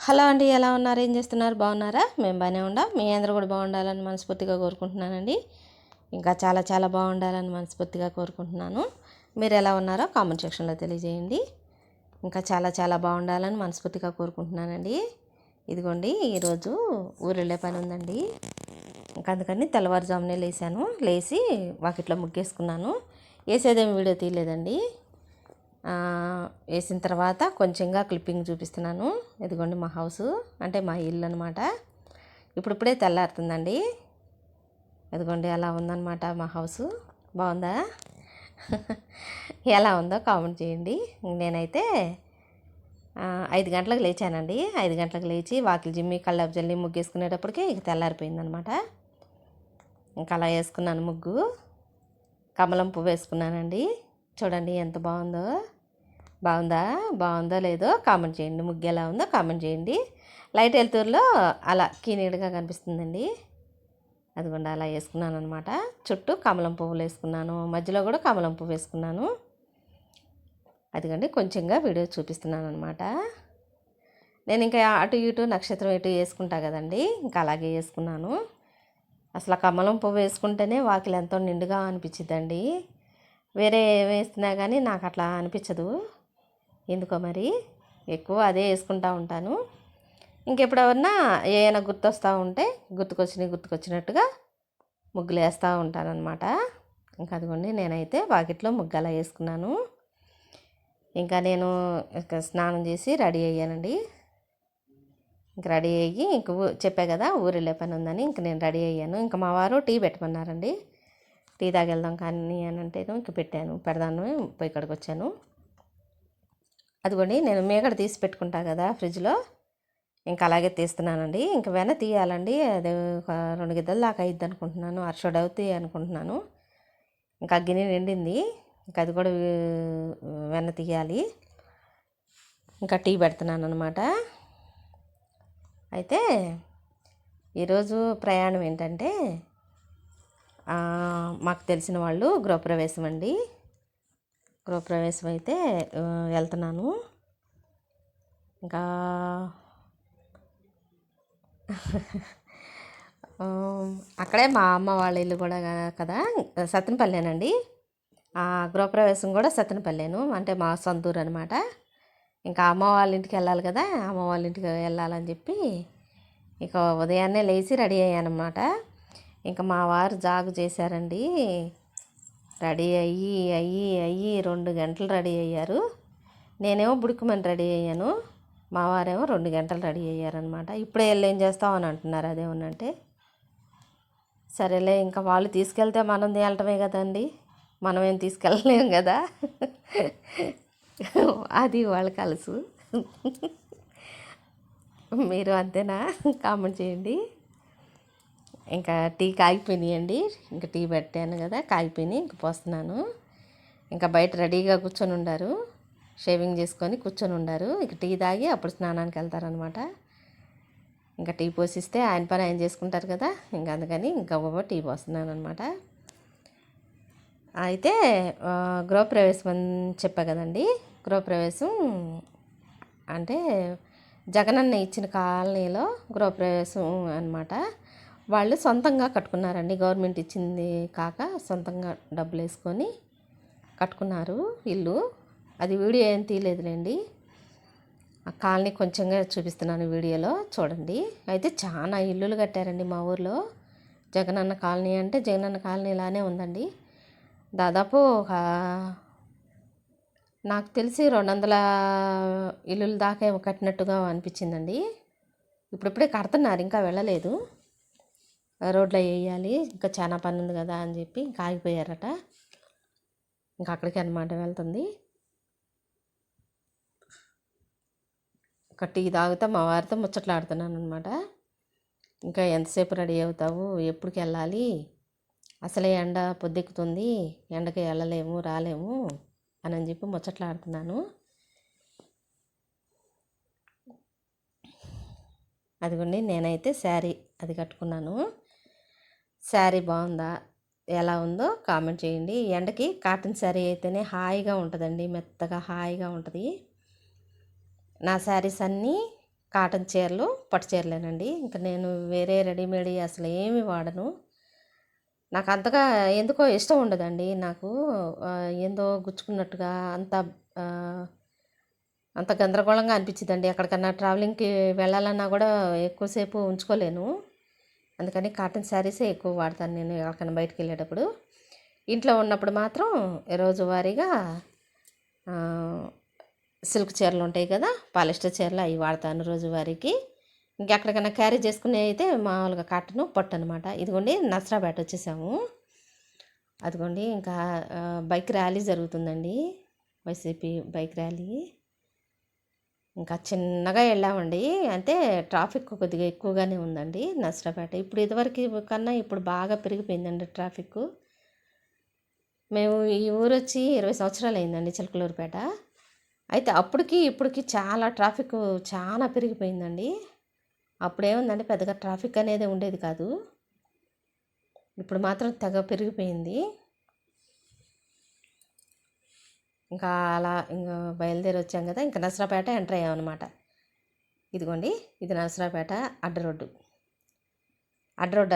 Hello అండి, ఎలా ఉన్నారు? ఏం చేస్తున్నారు? బాగున్నారా? మేము బాగానే ఉండాం. మీ అందరూ కూడా బాగుండాలని మనస్ఫూర్తిగా కోరుకుంటున్నానండి. ఇంకా చాలా చాలా బాగుండాలని మనస్ఫూర్తిగా కోరుకుంటున్నాను. మీరు ఎలా ఉన్నారో కామెంట్ సెక్షన్లో తెలియజేయండి. ఇంకా చాలా చాలా బాగుండాలని మనస్ఫూర్తిగా కోరుకుంటున్నానండి. ఇదిగోండి, ఈరోజు ఊరెళ్ళే పని ఉందండి. ఇంకా అందుకని తెల్లవారుజామునే లేచి వాకిట్లో ముగ్గేసుకున్నాను. వేసేదేమి వీడియో తీయలేదండి. వేసిన తర్వాత కొంచెంగా క్లిప్పింగ్ చూపిస్తున్నాను. ఇదిగోండి మా హౌస్, అంటే మా ఇల్లు అనమాట. ఇప్పుడిప్పుడే తెల్లారుతుందండి. ఇదిగోండి అలా ఉందన్నమాట మా హౌస్. బాగుందా? ఎలా ఉందో కామెంట్ చేయండి. నేనైతే 5 గంటలకు లేచానండి. 5 గంటలకు లేచి వాకిలి జిమ్మి కళ్ళాపు జల్లి ముగ్గేసుకునేటప్పటికే ఇక తెల్లారిపోయిందనమాట. ఇంకా అలా వేసుకున్నాను ముగ్గు. కమలం పువ్వు వేసుకున్నానండి. చూడండి ఎంత బాగుందో. బాగుందో లేదో కామెంట్ చేయండి. ముగ్గు ఎలా ఉందో కామెంట్ చేయండి. లైట్ వెలుతురులో అలా కీనీడుగా కనిపిస్తుందండి. అదిగోండి అలా వేసుకున్నాను అనమాట. చుట్టూ కమలం పువ్వులు వేసుకున్నాను, మధ్యలో కూడా కమలం పువ్వు వేసుకున్నాను. అదిగోండి కొంచెంగా వీడియో చూపిస్తున్నాను అనమాట. నేను ఇంకా అటు ఇటు నక్షత్రం ఇటు వేసుకుంటా కదండి, ఇంకా అలాగే వేసుకున్నాను. అసలు కమలం పువ్వు వేసుకుంటేనే వాకిలి ఎంతో నిండుగా అనిపించిద్దండి. వేరే వేసినా కానీ నాకు అట్లా అనిపించదు ఎందుకో మరి. ఎక్కువ అదే వేసుకుంటూ ఉంటాను. ఇంకెప్పుడన్నా ఏమైనా గుర్తొస్తూ ఉంటే గుర్తుకొచ్చినట్టుగా ముగ్గులు వేస్తూ ఉంటానన్నమాట. ఇంకా అదిగోండి నేనైతే వాకిట్లో ముగ్గు అలా వేసుకున్నాను. ఇంకా నేను స్నానం చేసి రెడీ అయ్యానండి. ఇంక రెడీ అయ్యి చెప్పా కదా ఊరెళ్ళే పని ఉందని ఇంక నేను రెడీ అయ్యాను. ఇంకా మా వారు టీ పెట్టమన్నారండి. టీ తాగెళ్దాం కానీ అని అంటే ఇంక పెడదాను పోయి ఇక్కడికి వచ్చాను. అదిగోండి నేను మేగడ తీసి పెట్టుకుంటా కదా ఫ్రిడ్జ్లో, ఇంకా అలాగే తీస్తున్నానండి. ఇంక వెన తీయాలండి. అది ఒక 2 గిద్దలు దాకా అయ్యిద్ది అనుకుంటున్నాను, అరషోడు అవుతాయి అనుకుంటున్నాను. ఇంకా గిన్నె నిండింది, ఇంకా అది కూడా వెన్న తీయాలి. ఇంకా టీ పెడుతున్నాను అనమాట. అయితే ఈరోజు ప్రయాణం ఏంటంటే మాకు తెలిసిన వాళ్ళు గృహప్రవేశం అండి. గృహప్రవేశం అయితే వెళ్తున్నాను. ఇంకా అక్కడే మా అమ్మ వాళ్ళ ఇల్లు కూడా కదా, సత్తెనపల్లేనండి. గృహప్రవేశం కూడా సత్తెనపల్లేను, అంటే మా సొంతూరు అనమాట. ఇంకా అమ్మ వాళ్ళ ఇంటికి వెళ్ళాలి కదా, అమ్మ వాళ్ళ ఇంటికి వెళ్ళాలని చెప్పి ఇక ఉదయాన్నే లేచి రెడీ అయ్యానమాట. ఇంకా మా వారు జాగు చేశారండి. రెడీ అయ్యి 2 గంటలు రెడీ అయ్యారు. నేనేమో బుడుకుమని రెడీ అయ్యాను. మా వారేమో 2 గంటలు రెడీ అయ్యారనమాట. ఇప్పుడే వెళ్ళి ఏం చేస్తావు అని అంటున్నారు. అదేమన్నంటే సరేలే, ఇంకా వాళ్ళు తీసుకెళ్తే మనం తేలటమే కదండి, మనమేం తీసుకెళ్ళలేం కదా. అది వాళ్ళ కలుసు. మీరు అంతేనా? కామెంట్ చేయండి. ఇంకా టీ కాగిపోయినాయండి. ఇంకా టీ పెట్టాను కదా, కాగిపోయినాయి. ఇంక పోస్తున్నాను. ఇంకా బయట రెడీగా కూర్చొని ఉండారు, షేవింగ్ చేసుకొని కూర్చొని ఉండారు. ఇక టీ తాగి అప్పుడు స్నానానికి వెళ్తారనమాట. ఇంకా టీ పోసిస్తే ఆయన పని ఆయన చేసుకుంటారు కదా, ఇంకా అందుకని ఇంకా టీ పోస్తున్నాను అనమాట. అయితే గృహప్రవేశం అని చెప్పా కదండి. గృహప్రవేశం అంటే జగనన్న ఇచ్చిన కాలనీలో గృహప్రవేశం అనమాట. వాళ్ళు సొంతంగా కట్టుకున్నారండి. గవర్నమెంట్ ఇచ్చింది కాక సొంతంగా డబ్బులు వేసుకొని కట్టుకున్నారు ఇల్లు. అది వీడియో ఏం తీయలేదులేండి, ఆ కాలనీ కొంచెంగా చూపిస్తున్నాను వీడియోలో చూడండి. అయితే చాలా ఇల్లులు కట్టారండి మా ఊర్లో. జగనన్న కాలనీ అంటే జగనన్న కాలనీ లానే ఉందండి. దాదాపు నాకు తెలిసి 200 ఇల్లుల దాకా కట్టినట్టుగా అనిపించిందండి. ఇప్పుడిప్పుడే కడుతున్నారు, ఇంకా వెళ్ళలేదు. రోడ్లో వేయాలి, ఇంకా చాలా పని ఉంది కదా అని చెప్పి ఇంకా ఆగిపోయారట. ఇంకా అక్కడికి అనమాట వెళ్తుంది. ఒక టీ తాగుతా మా వారితో ముచ్చట్లాడుతున్నాను అనమాట. ఇంకా ఎంతసేపు రెడీ అవుతావు, ఎప్పటికి వెళ్ళాలి, అసలే ఎండ పొద్దెక్కుతుంది, ఎండకి వెళ్ళలేము రాలేము అని చెప్పి ముచ్చట్లాడుతున్నాను. అదిగోండి నేనైతే శారీ అది కట్టుకున్నాను. శారీ బాగుందా, ఎలా ఉందో కామెంట్ చేయండి. ఎండకి కాటన్ శారీ అయితేనే హాయిగా ఉంటుందండి, మెత్తగా హాయిగా ఉంటుంది. నా శారీస్ అన్నీ కాటన్ చీరలు, పట్టు చీరలేనండి. ఇంకా నేను వేరే రెడీమేడ్ అసలు ఏమి వాడను. నాకు అంతగా ఎందుకో ఇష్టం ఉండదండి. నాకు ఏందో గుచ్చుకున్నట్టుగా అంత గందరగోళంగా అనిపించిద్దండి. ఎక్కడికన్నా ట్రావెలింగ్‌కి వెళ్ళాలన్నా కూడా ఎక్కువసేపు ఉంచుకోలేను. అందుకని కాటన్ శారీసే ఎక్కువ వాడతాను నేను ఎక్కడికన్నా బయటికెళ్ళేటప్పుడు. ఇంట్లో ఉన్నప్పుడు మాత్రం రోజువారీగా సిల్క్ చీరలు ఉంటాయి కదా, పాలిస్టర్ చీరలు అవి వాడతాను రోజువారీకి. ఇంకెక్కడికైనా క్యారీ చేసుకునే అయితే మామూలుగా కాటను, పట్టు అనమాట. ఇదిగోండి నసరాపేట వచ్చేసాము. అదిగోండి ఇంకా బైక్ ర్యాలీ జరుగుతుందండి, వైసీపీ బైక్ ర్యాలీ. ఇంకా చిన్నగా వెళ్ళామండి. అంటే ట్రాఫిక్ కొద్దిగా ఎక్కువగానే ఉందండి నసరాపేట. ఇప్పుడు ఇదివరకు కన్నా ఇప్పుడు బాగా పెరిగిపోయిందండి ట్రాఫిక్. మేము ఈ ఊరొచ్చి 20 సంవత్సరాలు అయిందండి, చిలకలూరుపేట. అయితే అప్పటికి ఇప్పటికి చాలా ట్రాఫిక్ చాలా పెరిగిపోయిందండి. అప్పుడేముందంటే పెద్దగా ట్రాఫిక్ అనేది ఉండేది కాదు. ఇప్పుడు మాత్రం తెగ పెరిగిపోయింది. ఇంకా అలా ఇంకా బయలుదేరి వచ్చాం కదా, ఇంకా నసరాపేట ఎంటర్ అయ్యామన్నమాట. ఇదిగోండి, ఇది నసరాపేట అడ్డరోడ్డు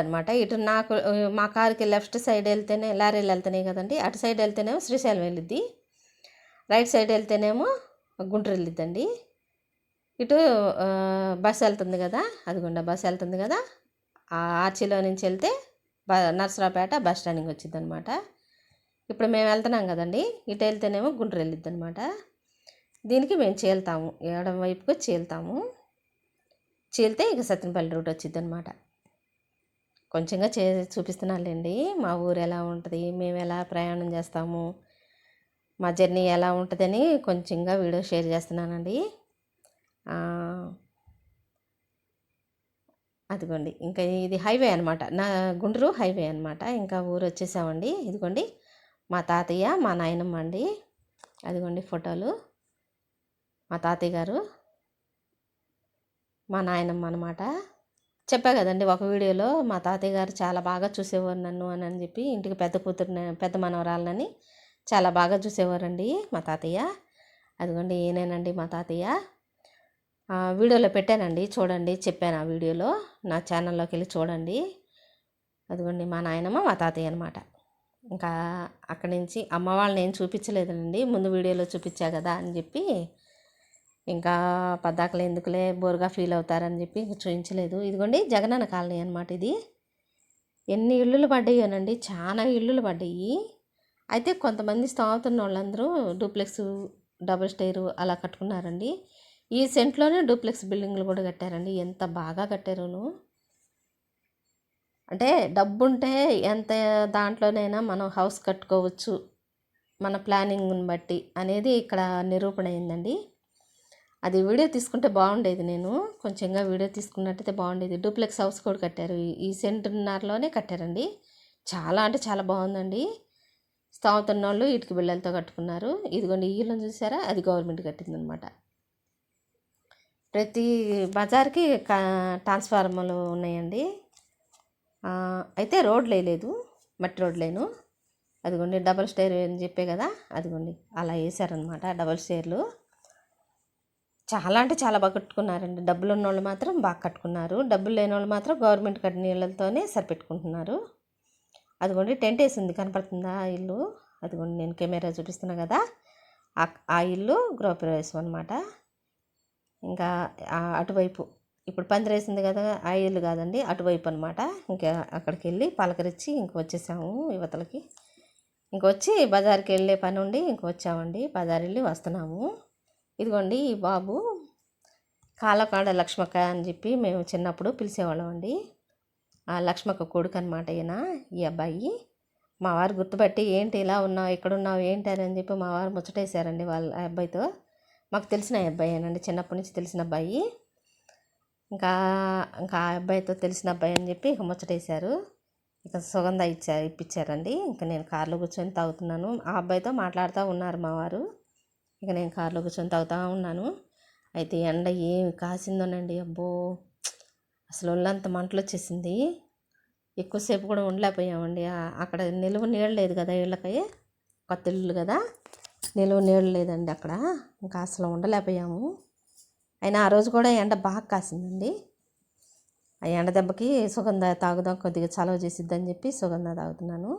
అనమాట. ఇటు నాకు మా కారుకి లెఫ్ట్ సైడ్ వెళ్తేనే లారీలు వెళ్తున్నాయి కదండి, అటు సైడ్ వెళ్తేనేమో శ్రీశైలం వెళ్ళిద్ది, రైట్ సైడ్ వెళ్తేనేమో గుంటూరు వెళ్ళిద్దండి. ఇటు బస్సు వెళ్తుంది కదా, అదిగుండా బస్సు వెళ్తుంది కదా, ఆ ఆర్చిలో నుంచి వెళ్తే నర్సరాపేట బస్ స్టాండింగ్ వచ్చింది అనమాట. ఇప్పుడు మేము వెళ్తున్నాం కదండి, ఇటు వెళ్తేనేమో గుంటూరు వెళ్ళిద్ది అనమాట. దీనికి మేము చీల్తాము, ఎడం వైపుకు చీల్తాము. చీల్తే ఇక సత్యనపల్లి రూట్ వచ్చింది అనమాట. కొంచెంగా చూపిస్తున్నానులేండి మా ఊరు ఎలా ఉంటుంది, మేము ఎలా ప్రయాణం చేస్తాము, మా జర్నీ ఎలా ఉంటుందని కొంచెంగా వీడియో షేర్ చేస్తున్నానండి. అదిగోండి, ఇంకా ఇది హైవే అనమాట, నా గుంటూరు హైవే అనమాట. ఇంకా ఊరు వచ్చేసామండి. ఇదిగోండి మా తాతయ్య, మా నాయనమ్మ అండి. అదిగోండి ఫోటోలు, మా తాతయ్య గారు, మా నాయనమ్మ అనమాట. చెప్పా కదండి ఒక వీడియోలో, మా తాతయ్య గారు చాలా బాగా చూసేవారు నన్ను అని చెప్పి. ఇంటికి పెద్ద కూతురు, పెద్ద మనవరాలని చాలా బాగా చూసేవారండి మా తాతయ్య. అదిగోండి ఈయనేనండి మా తాతయ్య. వీడియోలో పెట్టానండి, చూడండి, చెప్పాను ఆ వీడియోలో, నా ఛానల్లోకి వెళ్ళి చూడండి. అదిగోండి మా నాయనమ్మ, మా తాతయ్య అనమాట. ఇంకా అక్కడి నుంచి అమ్మ వాళ్ళని ఏం చూపించలేదండి, ముందు వీడియోలో చూపించా కదా అని చెప్పి, ఇంకా పద్దాకలు ఎందుకులే బోరుగా ఫీల్ అవుతారని చెప్పి చూపించలేదు. ఇదిగోండి జగనన్న కాలనీ అనమాట. ఇది ఎన్ని ఇళ్ళు పడ్డాయోనండి, చాలా ఇళ్ళు పడ్డాయి. అయితే కొంతమంది స్థావుతున్న వాళ్ళందరూ డూప్లెక్స్, డబుల్ స్టైరు అలా కట్టుకున్నారండి. ఈ సెంట్లోనే డూప్లెక్స్ బిల్డింగ్లు కూడా కట్టారండి. ఎంత బాగా కట్టారును, అంటే డబ్బుంటే ఎంత దాంట్లోనైనా మనం హౌస్ కట్టుకోవచ్చు మన ప్లానింగ్ని బట్టి అనేది ఇక్కడ నిరూపణ అయిందండి. అది వీడియో తీసుకుంటే బాగుండేది, నేను కొంచెంగా వీడియో తీసుకున్నట్టయితే బాగుండేది. డూప్లెక్స్ హౌస్ కూడా కట్టారు, ఈ సెంటున్నరలోనే కట్టారండి. చాలా అంటే చాలా బాగుందండి. స్థావుతున్న వాళ్ళు ఇటుక బిళ్ళలతో కట్టుకున్నారు. ఇదిగోండి ఈ ఇల్లు చూసారా, అది గవర్నమెంట్ కట్టిందనమాట. ప్రతి బజార్కి ట్రాన్స్ఫార్మర్లు ఉన్నాయండి. అయితే రోడ్లు వేయలేదు, మట్టి రోడ్లేను. అదిగోండి డబల్ స్టైర్ అని చెప్పే కదా, అదిగోండి అలా వేసారనమాట డబల్ స్టైర్లు. చాలా అంటే చాలా బాగా కట్టుకున్నారండి. డబ్బులు ఉన్న వాళ్ళు మాత్రం బాగా కట్టుకున్నారు, డబ్బులు లేని వాళ్ళు మాత్రం గవర్నమెంట్ కట్టిన నీళ్ళతోనే సరిపెట్టుకుంటున్నారు. అదిగోండి టెంట్ వేసింది, కనపడుతుందా ఇల్లు? అదిగోండి నేను కెమెరా చూపిస్తున్నా కదా, ఆ ఇల్లు గృహప్రవేశం అనమాట. ఇంకా అటువైపు ఇప్పుడు పందిరేసింది కదా, ఆ ఇల్లు కాదండి, అటువైపు అనమాట. ఇంకా అక్కడికి వెళ్ళి పలకరించి ఇంక వచ్చేసాము యువతలకి. ఇంకొచ్చి బజార్కి వెళ్ళే పని ఉండి ఇంక వచ్చామండి, బజార్ వెళ్ళి వస్తున్నాము. ఇదిగోండి ఈ బాబు కాలకాడ లక్ష్మక్క అని చెప్పి మేము చిన్నప్పుడు పిలిచేవాళ్ళం అండి. ఆ లక్ష్మక్క కొడుకు అనమాట ఈయన, ఈ అబ్బాయి. మా వారు గుర్తుపట్టి ఏంటి ఇలా ఉన్నావు, ఎక్కడున్నావు ఏంటి అని చెప్పి మా వారు ముచ్చటేశారండి వాళ్ళ అబ్బాయితో. మాకు తెలిసిన అబ్బాయేనండి, చిన్నప్పటి నుంచి తెలిసిన అబ్బాయి. ఇంకా ఇంకా ఆ అబ్బాయితో తెలిసిన అబ్బాయి అని చెప్పి ఇక ముచ్చటేశారు. ఇక సుగంధ ఇప్పించారండి. ఇంకా నేను కారులో కూర్చొని తాగుతున్నాను, ఆ అబ్బాయితో మాట్లాడుతూ ఉన్నారు మా వారు. ఇక నేను కారులో కూర్చొని తాగుతూ ఉన్నాను. అయితే ఎండ ఏమి కాసిందోనండి, అబ్బో అసలు ఒళ్ళంత మంటలు వచ్చేసింది. ఎక్కువసేపు కూడా ఉండలేకపోయామండి. అక్కడ నిలువ నీళ్ళు లేదు కదా, ఇళ్ళకి కొత్త ఇల్లు కదా, నిలువ నీళ్ళు లేదండి అక్కడ. ఇంకా అసలు ఉండలేకపోయాము. అయినా ఆ రోజు కూడా ఎండ బాగా కాసిందండి. ఆ ఎండ దెబ్బకి సుగంధ తాగుదాం, కొద్దిగా చలవ చేసిద్దని చెప్పి సుగంధ తాగుతున్నాను.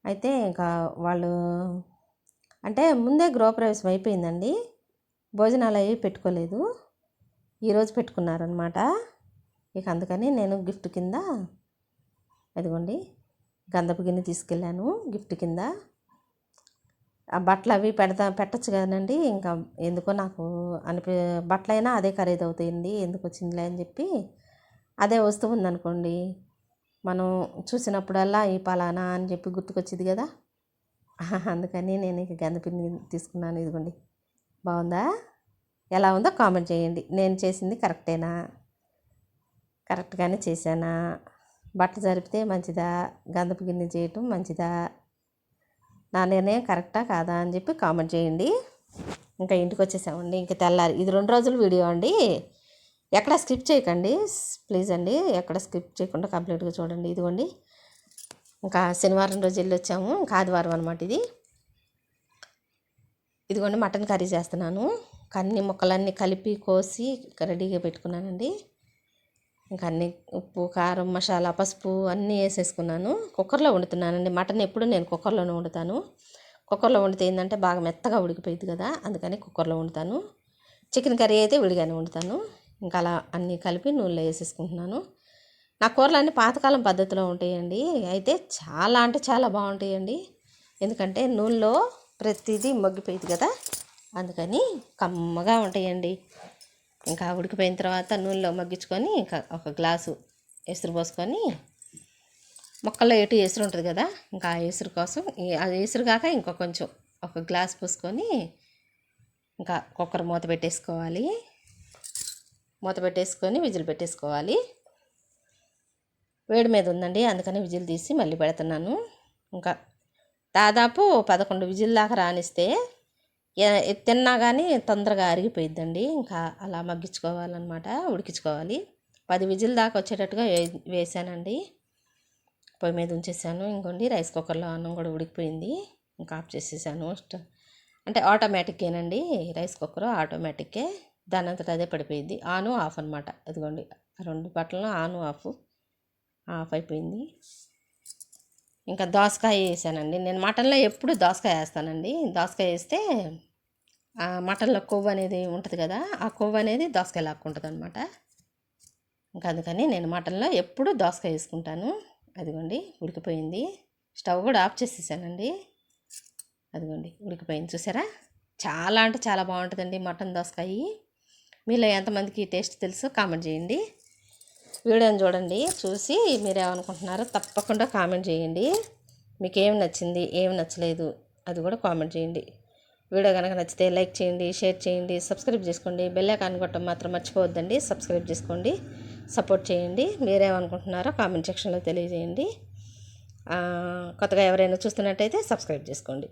అయితే ఇంకా వాళ్ళు అంటే ముందే గృహప్రవేశం అయిపోయిందండి. భోజనాలు అవి పెట్టుకోలేదు, ఈరోజు పెట్టుకున్నారనమాట. ఇక అందుకని నేను గిఫ్ట్ కింద అదిగోండి గంధపు గిన్నె తీసుకెళ్ళాను గిఫ్ట్ కింద. ఆ బట్టలు అవి పెట్టచ్చు కదండి. ఇంకా ఎందుకో నాకు బట్టలైనా అదే ఖరీదు అవుతాయండి, ఎందుకు వచ్చిందిలే అని చెప్పి అదే వస్తువు ఉందనుకోండి, మనం చూసినప్పుడల్లా ఈ పలానా అని చెప్పి గుర్తుకొచ్చింది కదా. అందుకని నేను ఇక గంధపిన్ని తీసుకున్నాను. ఇదిగోండి, బాగుందా? ఎలా ఉందో కామెంట్ చేయండి. నేను చేసింది కరెక్టేనా, కరెక్ట్గానే చేశానా? బట్ట జరిపితే మంచిదా, గంధపు గిన్నె చేయటం మంచిదా, నా నిర్ణయం కరెక్టా కాదా అని చెప్పి కామెంట్ చేయండి. ఇంకా ఇంటికి వచ్చేసామండి. ఇంకా తెల్లారి, ఇది 2 రోజుల వీడియో అండి, ఎక్కడ స్కిప్ చేయకండి ప్లీజ్ అండి, ఎక్కడ స్కిప్ చేయకుండా కంప్లీట్గా చూడండి. ఇదిగోండి ఇంకా శనివారం రోజు వెళ్ళి వచ్చాము, ఇంకా ఆదివారం అనమాట ఇది. ఇదిగోండి మటన్ కర్రీ చేస్తున్నాను. అన్ని ముక్కలన్నీ కలిపి కోసి రెడీగా పెట్టుకున్నానండి. ఇంకా అన్ని ఉప్పు, కారం, మసాలా, పసుపు అన్నీ వేసేసుకున్నాను. కుక్కర్లో వండుతున్నానండి. మటన్ ఎప్పుడు నేను కుక్కర్లోనే వండుతాను. కుక్కర్లో వండితే ఏంటంటే బాగా మెత్తగా ఉడికిపోయింది కదా, అందుకని కుక్కర్లో వండుతాను. చికెన్ కర్రీ అయితే విడిగానే వండుతాను. ఇంకా అలా అన్నీ కలిపి నూనెలో వేసేసుకుంటున్నాను. నా కూరలు అన్నీ పాతకాలం పద్ధతిలో ఉంటాయండి, అయితే చాలా అంటే చాలా బాగుంటాయండి. ఎందుకంటే నూనెలో ప్రతిదీ మగ్గిపోయింది కదా, అందుకని కమ్మగా ఉంటాయండి. ఇంకా ఉడికిపోయిన తర్వాత నూనెలో మగ్గించుకొని ఇంకా ఒక గ్లాసు ఎసురు పోసుకొని, మొక్కల్లో ఎటు ఎసురు ఉంటుంది కదా, ఇంకా ఆ ఎసురు కోసం అది ఎసురు కాక ఇంకా కొంచెం ఒక గ్లాస్ పోసుకొని ఇంకా కుక్కర్ మూత పెట్టేసుకోవాలి. మూత పెట్టేసుకొని విజిల్ పెట్టేసుకోవాలి. వేడి మీద ఉందండి, అందుకని విజిల్ తీసి మళ్ళీ పెడుతున్నాను. ఇంకా దాదాపు 11 విజిల్ దాకా రానిస్తే తిన్నా కానీ తొందరగా అరిగిపోయిద్దండి. ఇంకా అలా మగ్గించుకోవాలన్నమాట, ఉడికించుకోవాలి. 10 విజిల్ దాకా వచ్చేటట్టుగా వేసానండి. పొయ్యి మీద ఉంచేసాను. ఇంకోండి రైస్ కుక్కర్లో అన్నం కూడా ఉడికిపోయింది. ఇంకా ఆఫ్ చేసేసాను. అంటే ఆటోమేటిక్కేనండి, రైస్ కుక్కర్ ఆటోమేటిక్కే, దాని అంతటా అదే పడిపోయింది. ఆను ఆఫ్ అనమాట. అదిగోండి 2 బట్టలను ఆను ఆఫ్ అయిపోయింది. ఇంకా దోసకాయ వేసానండి. నేను మటన్లో ఎప్పుడు దోసకాయ వేస్తానండి. దోసకాయ వేస్తే మటన్లో కొవ్వు అనేది ఉంటుంది కదా, ఆ కొవ్వు అనేది దోసకాయ లాక్కుంటుంది అనమాట. ఇంకా అందుకని నేను మటన్లో ఎప్పుడు దోసకాయ వేసుకుంటాను. అదిగోండి ఉడికిపోయింది. స్టవ్ కూడా ఆఫ్ చేసేసానండి. అదిగోండి ఉడికిపోయింది, చూసారా? చాలా అంటే చాలా బాగుంటుందండి మటన్ దోసకాయ. మీలో ఎంతమందికి టేస్ట్ తెలుసో కామెంట్ చేయండి. వీడియోని చూడండి, చూసి మీరేమనుకుంటున్నారో తప్పకుండా కామెంట్ చేయండి. మీకు ఏం నచ్చింది, ఏం నచ్చలేదు అది కూడా కామెంట్ చేయండి. వీడియో కనుక నచ్చితే లైక్ చేయండి, షేర్ చేయండి, సబ్స్క్రైబ్ చేసుకోండి. బెల్ ఐకాన్ కొట్టడం మాత్రం మర్చిపోవద్దండి. సబ్స్క్రైబ్ చేసుకోండి, సపోర్ట్ చేయండి. మీరేమనుకుంటున్నారో కామెంట్ సెక్షన్లో తెలియజేయండి. కొత్తగా ఎవరైనా చూస్తున్నట్టయితే సబ్స్క్రైబ్ చేసుకోండి.